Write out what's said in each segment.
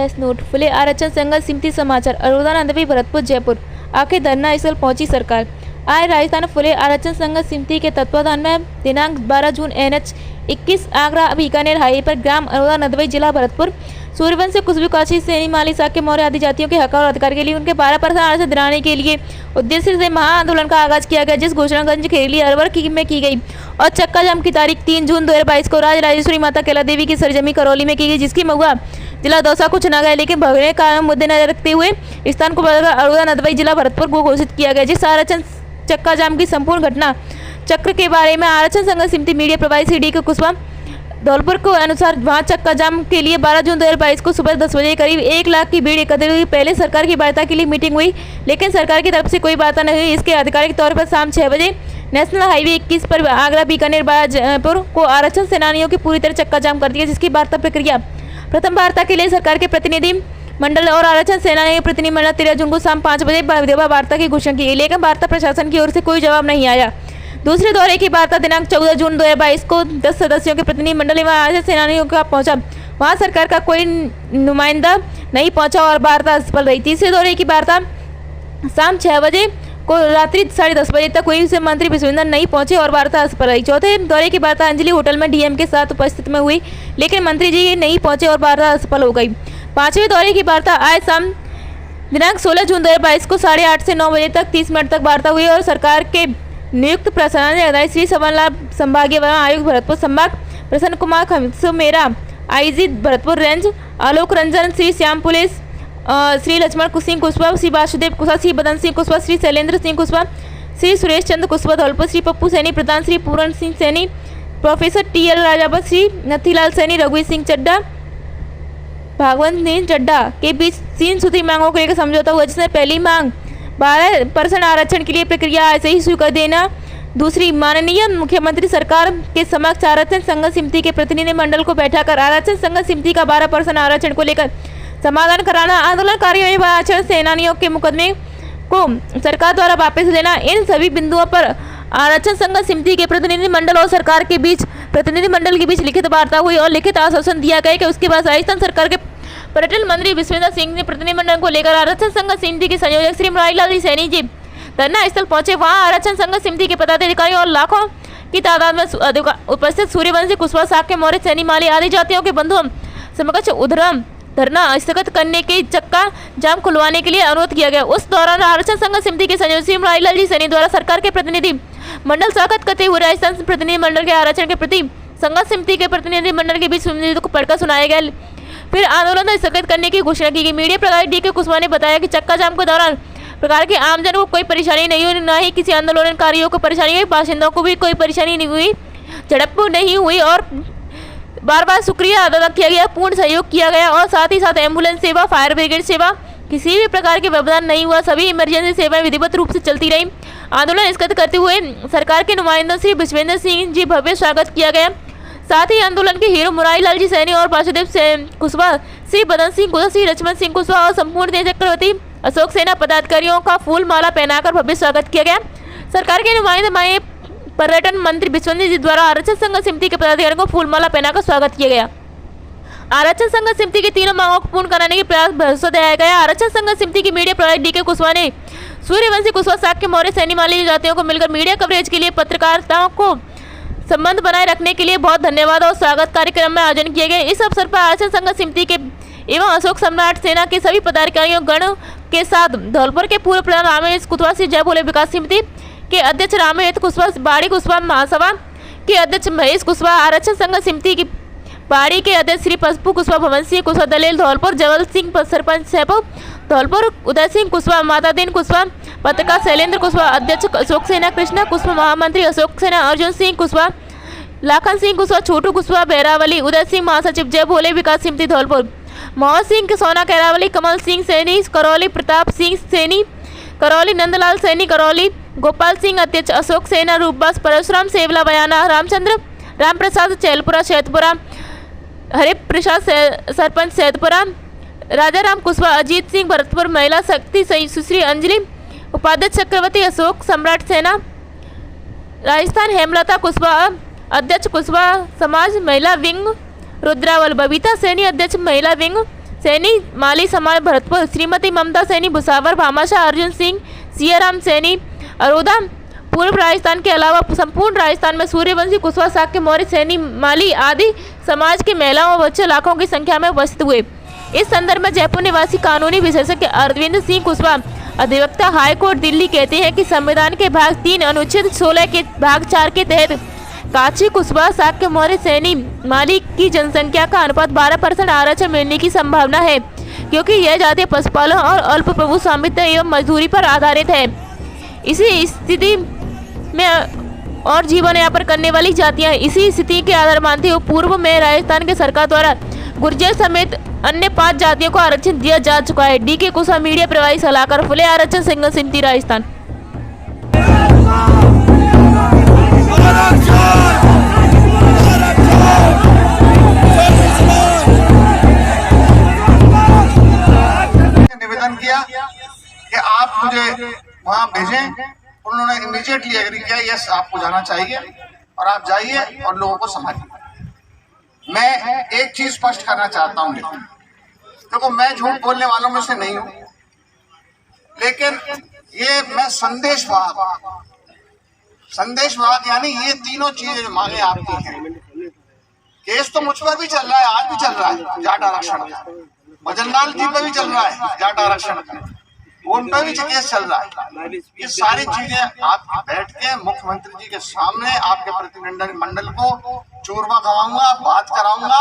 Press note. फुले आरक्षण संघर्ष समिति समाचार। अरोड़ा नंदवी, भरतपुर, जयपुर। आखिर धरना स्थल पहुंची सरकार। आज राजस्थान फुले आरक्षण संघर्ष समिति के तत्वाधान में दिनांक 12 जून NH 21 आगरा बीकानेर हाईवे पर ग्राम अरोड़ा नंदवी, जिला भरतपुर, सूर्यवंशी, कुशबू, काशी, सैनी, माली, साक्य, मौर्य आदि जातियों के हक और अधिकार के लिए उनके 12% आरक्षण दिलाने के लिए उद्देश्य से महा आंदोलन का आगाज किया गया, जिस घोषणागंज, खेरली, अरवर में की गई और चक्का जाम की तारीख 3 जून 2022 को राजराजेश्वरी माता कैला देवी की सरजमी करौली में की गई, जिसकी महुआ जिला दौसा को चुना गया, लेकिन भगने का मुद्देनजर रखते हुए स्थान को बदलकर अरोड़ा नंदवी, जिला भरतपुर को घोषित किया गया। जिस आरक्षण चक्का जाम की संपूर्ण घटना चक्र के बारे में आरक्षण संघर्ष समिति मीडिया प्रभारी CD के कुशवाहा धौलपुर के अनुसार वहां चक्का जाम के लिए 12 जून 2022 को सुबह 10 बजे करीब 1 लाख की भीड़ एकत्रित हुई। पहले सरकार की वार्ता के लिए मीटिंग हुई, लेकिन सरकार की तरफ से कोई वार्ता नहीं हुई। इसके आधिकारिक तौर पर शाम 6 बजे नेशनल हाईवे 21 पर आगरा बीकानेर जयपुर को आरक्षण सेनानियों की पूरी तरह चक्का जाम कर दिया, जिसकी वार्ता प्रक्रिया प्रथम वार्ता के लिए सरकार के प्रतिनिधि मंडल और आरक्षण सेना के प्रतिनिधि मंडल 13 जून को शाम 5 बजे विधिवा वार्ता की घोषणा की, लेकिन वार्ता प्रशासन की ओर से कोई जवाब नहीं आया। दूसरे दौरे की वार्ता दिनांक 14 जून 2022 को 10 सदस्यों के प्रतिनिधि मंडल एवं आरक्षण सेनानियों का पहुंचा। वहां सरकार का कोई नुमाइंदा नहीं पहुंचा और वार्ता असफल रही। तीसरे दौरे की वार्ता शाम 6 बजे को रात्रि 10:30 बजे तक हुई, उससे मंत्री विश्वेंद्र नहीं पहुंचे और वार्ता असफल रही। चौथे दौरे की वार्ता अंजलि होटल में DM के साथ उपस्थित में हुई, लेकिन मंत्री जी नहीं पहुंचे और वार्ता असफल हो गई। पांचवें दौरे की वार्ता आज शाम दिनांक 16 जून 2022 को 8:30 से 9 बजे तक 30 मिनट तक वार्ता हुई और सरकार के नियुक्त प्रशासन अधिकारी श्री सवनलाल संभागीय आयुक्त भरतपुर संभाग, प्रसन्न Kumar Khamera IG Bharatpur range, Alok Ranjan, Shri Shyam police, Shri Lakshman Singh Kushwaha, Shri Vasudev Kushwaha, Shri बदन सिंह कुशवाहा, श्री शैलेंद्र सिंह कुशवाहा, श्री सुरेश चंद्र कुशवाहा धौलपुर, श्री पप्पू सैनी प्रधान, श्री पूरण सिंह सैनी, प्रोफेसर TL राजावत, श्री नथीलाल सैनी, रघुवीर सिंह चड्डा, भागवंत सिंह चड्डा के बीच 3 सूत्री मांगों को लेकर समझौता हुआ, जिसमें पहली मांग 12% आरक्षण के लिए प्रक्रिया ऐसे ही शुरू कर देना। दूसरी, माननीय मुख्यमंत्री सरकार के समक्ष आरक्षण संघर्ष समिति के प्रतिनिधि मंडल को बैठाकर आरक्षण संघर्ष समिति का 12% आरक्षण को लेकर समाधान कराना। आंदोलनकारियों एवं आरक्षण सेनानियों के मुकदमे को सरकार द्वारा वापस लेना। इन सभी बिंदुओं पर आरक्षण संघर्ष समिति के प्रतिनिधि मंडल और सरकार के बीच लिखित वार्ता हुई और लिखित आश्वासन दिया गया कि उसके बाद राजस्थान सरकार के पर्यटन मंत्री विश्वेंद्र सिंह ने प्रतिनिधिमंडल को लेकर आरक्षण संघर्ष समिति के संयोजक श्री मुरारीलाल सैनी जी धरना स्थल पहुंचे। वहां आरक्षण संघर्ष समिति के पदाधिकारी और लाखों की तादाद में उपस्थित सूर्यवंशी, कुशवाहा, साक्य, मौर्य, सैनी, माली आदि जातियों के बंधुओं समकक्ष उधरम धरना स्थगित करने के चक्का जाम खुलवाने के लिए अनुरोध किया गया। उस दौरान आरक्षण संघर्ष समिति के संयोजक श्री मुरारीलाल जी सैनी द्वारा सरकार के प्रतिनिधि मंडल स्वागत करते हुए राजस्थान प्रतिनिधि मंडल के आरक्षण के प्रति संघर्ष समिति के प्रतिनिधि मंडल के बीच सुनिश्चित को पढ़कर सुनाया गया। फिर आंदोलन स्थगित करने की घोषणा की गई। मीडिया प्रभारी DK कुशवाहा ने बताया कि चक्का जाम के दौरान प्रकार के आमजन को कोई परेशानी नहीं हुई, न ही किसी आंदोलनकारियों को परेशानी हुई, बाशिंदों को भी कोई परेशानी नहीं हुई, झड़प नहीं हुई और बार बार शुक्रिया अदा किया गया, पूर्ण सहयोग किया गया और साथ ही साथ एम्बुलेंस सेवा, फायर ब्रिगेड सेवा किसी भी प्रकार के व्यवधान नहीं हुआ। सभी इमरजेंसी सेवाएं विधिवत रूप से चलती रही। आंदोलन स्थगित करते हुए सरकार के नुमाइंदों श्री विश्वेंद्र सिंह जी भव्य स्वागत किया गया। साथ ही आंदोलन के हीरो मुरारीलाल जी सैनी और वासुदेव कुशवाहा, श्री बदन सिंह कुशवाहा, श्री लक्ष्मण सिंह कुशवाहा और संपूर्ण तेज चक्रवर्ती अशोक सेना पदाधिकारियों का फूल माला पहनाकर भव्य स्वागत किया गया। सरकार के नुमाइंदे पर्यटन मंत्री विश्वेंद्र जी द्वारा आरक्षण संघर्ष समिति के पदाधिकारियों को फूल माला पहनाकर स्वागत किया गया। आरक्षण संघर्ष समिति की तीनों मांगों को पूर्ण कराने के प्रयास भरोसा दिलाया गया। आरक्षण संघर्ष समिति की मीडिया प्रभारी DK कुशवाहा ने सूर्यवंशी, कुशवाहा, साक्य, मौर्य, सैनी, माली जातियों को मिलकर मीडिया कवरेज के लिए पत्रकारिताओं को संबंध बनाए रखने के लिए बहुत धन्यवाद और स्वागत कार्यक्रम में आयोजन किए गए। इस अवसर पर आरक्षण संघर्ष समिति के एवं अशोक सम्राट सेना के सभी पदाधिकारियों गण के साथ धौलपुर के पूर्व प्रधान रामेश कुशवाहा, श्री जय भोले विकास समिति के अध्यक्ष रामेश कुशवाहा, बाड़ी कुशवाहा महासभा के अध्यक्ष महेश कुशवाहा, आरक्षण संघर्ष समिति की बाड़ी के अध्यक्ष श्री पप्पू कुशवाहा, भवन सिंह कुशवाहा दलेल धौलपुर, जवल सिंह सरपंच सैपो धौलपुर, उदय सिंह कुशवाहा, मातादीन कुशवाहा, पत्रकार शैलेंद्र कुशवाहा, अध्यक्ष अशोक सेना कृष्णा कुशवाहा, महामंत्री अशोक सेना अर्जुन सिंह कुशवाहा, लाखन सिंह कुशवाहा, छोटू कुशवाहा बहरावली, उदय सिंह महासचिव जय भोले विकास समिति धौलपुर, मोहन सिंह सोना कैरावली, कमल सिंह सैनी करौली, प्रताप सिंह सैनी करौली, नंदलाल सैनी करौली, गोपाल सिंह अध्यक्ष अशोक सेना रूपबास, परशुराम सेवला बयाना, रामचंद्र राम प्रसाद चैलपुरा शैतपुरा, हरि प्रसाद सरपंच सैदपुरा, राजा राम कुशवाहा, अजीत सिंह भरतपुर, महिला शक्ति सुश्री अंजलि उपाध्यक्ष चक्रवर्ती, अशोक सम्राट सेना राजस्थान, हेमलता कुशवाहा अध्यक्ष कुशवाहा समाज महिला विंग रुद्रावल, बबीता सैनी अध्यक्ष महिला विंग सैनी माली समाज भरतपुर, श्रीमती ममता सैनी भुसावर, भामाशाह अर्जुन सिंह, सियाराम सैनी अरोदा पूर्व राजस्थान के अलावा संपूर्ण राजस्थान में सूर्यवंशी कुशवाहा, साक्य मौर्य, सैनी माली आदि समाज के महिलाओं व बच्चे लाखों की संख्या में उपस्थित हुए। इस संदर्भ में जयपुर निवासी कानूनी विशेषज्ञ अरविंद सिंह कुशवाहा, अधिवक्ता हाईकोर्ट दिल्ली, कहते हैं कि संविधान के भाग 3 अनुच्छेद 16 के भाग 4 के तहत काची, कुशवाहा, साक्य मौर्य, सैनी माली की जनसंख्या का अनुपात 12% आरक्षण मिलने की संभावना है, क्योंकि यह जाति पशुपालन और अल्प प्रभु स्वामित्व एवं मजदूरी पर आधारित है। इसी स्थिति में और जीवन यापन करने वाली जातियां इसी स्थिति के आधार मानते हुए पूर्व में राजस्थान के सरकार द्वारा गुर्जर समेत अन्य 5 जातियों को आरक्षण दिया जा चुका है। डी.के. कुशवाहा, मीडिया प्रभारी सलाहकार, फुले आरक्षण संघर्ष समिति, राजस्थान। निवेदन किया कि आप मुझे वहां भेजें, उन्होंने इमीडिएटली एग्री किया, यस आपको जाना चाहिए और आप जाइए और लोगों को समझिए। मैं एक चीज स्पष्ट करना चाहता हूं, देखो मैं झूठ बोलने वालों में से नहीं हूं, लेकिन ये मैं संदेशवाद यानी ये तीनों चीजें मांगे आपकी हैं। केस तो मुझ पर भी चल रहा है, आज भी चल रहा है जाट आरक्षण का, भजनलाल जी पे भी चल रहा है जाट आरक्षण का, उन पर भी केस चल रहा है। ये सारी चीजें आप बैठ के मुख्यमंत्री जी के सामने आपके प्रतिनिधिमंडल को चूरमा खवाऊंगा, बात कराऊंगा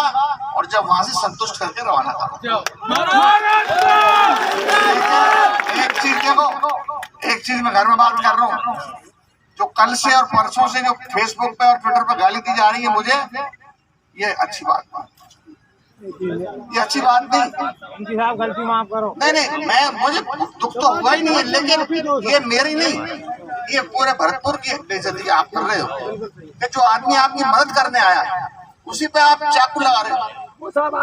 और जब वहां से संतुष्ट करके रवाना करूंगा। एक चीज देखो, एक चीज मैं घर में बात कर रहा हूँ, जो कल से और परसों से जो फेसबुक पे और ट्विटर पे गाली दी जा रही है मुझे, ये अच्छी बात नहीं, ये अच्छी बात नहीं। साहब गलती माफ करो। नहीं, मैं मुझे दुख तो हुआ ही नहीं है, लेकिन ये मेरी नहीं, ये पूरे भरतपुर की बेइज्जती आप कर रहे हो कि जो आदमी आपकी मदद करने आया उसी पे आप चाकू लगा रहे हो।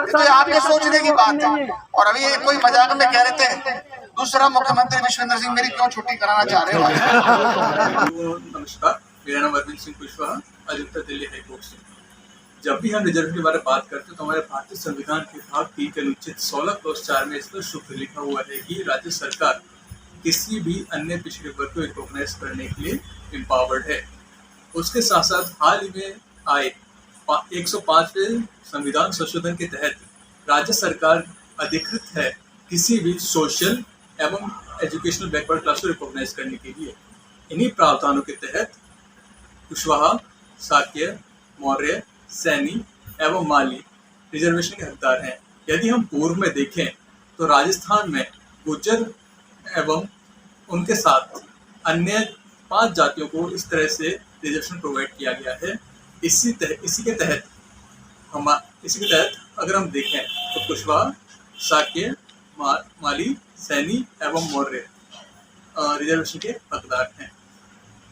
तो ये आपके सोचने की बात है। और अभी ये कोई मजाक में कह रहे थे दूसरा मुख्यमंत्री विश्वेंद्र सिंह मेरी क्यों छुट्टी कराना चाह रहे हो। नमस्कार, मेरा नाम अरविंद सिंह कुशवाहा, अधिवक्ता, दिल्ली हाईकोर्ट से। जब भी हम रिजर्वेशन के बारे में बात करते हैं तो हमारे भारतीय संविधान के भाग 3 के अनुच्छेद 16+4 में इसमें शुभ लिखा हुआ है कि राज्य सरकार किसी भी अन्य पिछड़े वर्ग को रिकॉग्नाइज करने के लिए एम्पावर्ड है। उसके साथ साथ हाल ही में आए 105वें संविधान संशोधन के तहत राज्य सरकार अधिकृत है किसी भी सोशल एवं एजुकेशनल बैकवर्ड क्लास को रिकॉग्नाइज करने के लिए। इन्हीं प्रावधानों के तहत कुशवाहा, साक्य, मौर्य, सैनी एवं माली रिजर्वेशन के हकदार हैं। यदि हम पूर्व में देखें तो राजस्थान में गुर्जर एवं उनके साथ अन्य 5 जातियों को इस तरह से रिजर्वेशन प्रोवाइड किया गया है। इसी के तहत अगर हम देखें तो कुशवाहा, साक्य, माली, सैनी एवं मौर्य रिजर्वेशन के हकदार हैं।